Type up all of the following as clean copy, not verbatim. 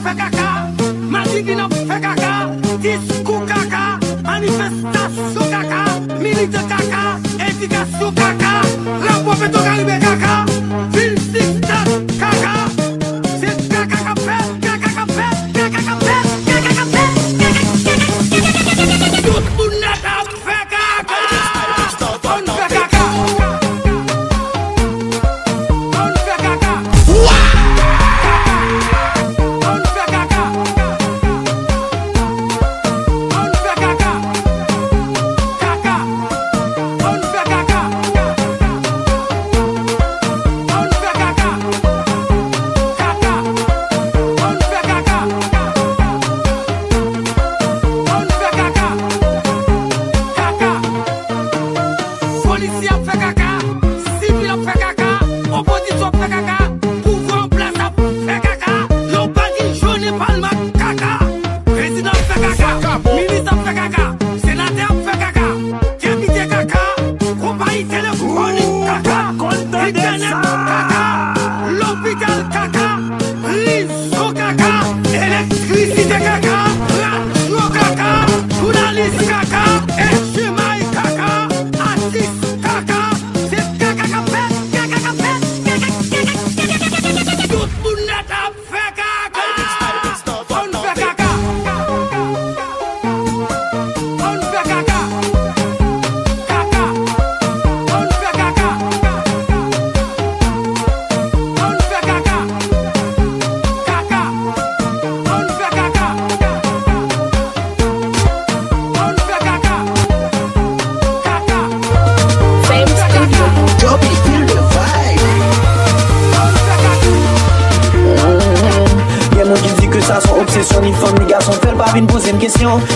fait caca, Madi qui n'a fait caca, discours caca, manifestation caca, milite caca, éducation caca, rapport pétro-caribé caca, ville système caca, c'est caca qu'a fait, caca qu'a fait, caca qu'a fait, caca qu'a fait, tout le monde a fait caca, on fait caca.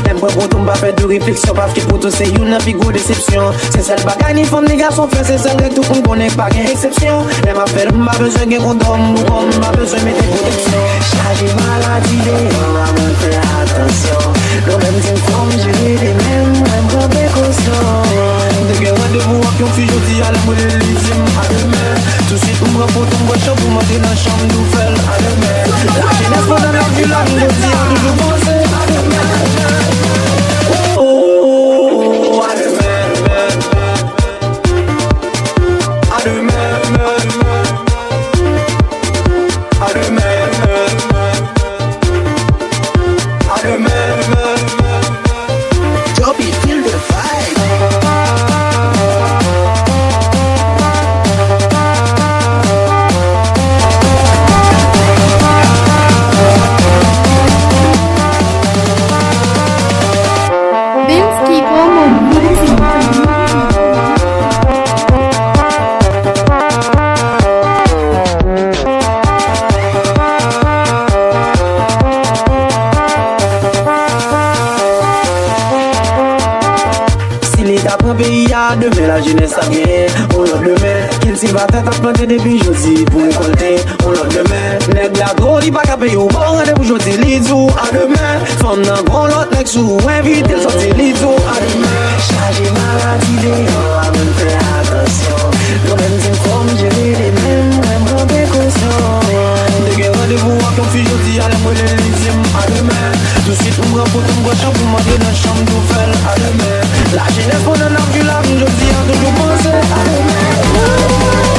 Même pour tout pas faire de réflexion parce que pour tout c'est une figure déception. C'est celle bagaille ni femme ni garçon fait c'est celle que tout le monde connaît pas qu'une exception. Les m'a fait m'a besoin de condom ou m'a besoin de mettre protection. Chargé maladie on va me faire attention. Le même symptôme j'ai les mêmes précautions. De guerre de vous qui ont fui jeudi à la moelle l'ultime à demain. Tout de suite on me faut tomber chaud pour monter dans la chambre d'oufel à demain. La jeunesse pendant la vie là nous dit à toujours penser à demain. Oh, à demain, à demain, à demain, à demain. Joby, feel the vibe. Demain la jeunesse a gagné, on l'a demain. Qu'il s'y va tête à planter depuis jeudi pour récolter, on l'a demain. Nèg la gros, il pas qu'à payer au bon rendez-vous jeudi, l'idzo à demain. Femme nan grand l'autre nèg sous, invite le sortir l'idzo à demain. Chargé maladie, on va me faire attention. Nos mêmes symptômes, j'ai les mêmes précautions. De guerre rendez-vous à ton fille jeudi à la moelle l'ultime à demain. Tout de suite on prend pour ton champ pour monter dans la chambre d'oufel à demain. La jeunesse pendant la vie là, je dis à toujours penser à demain.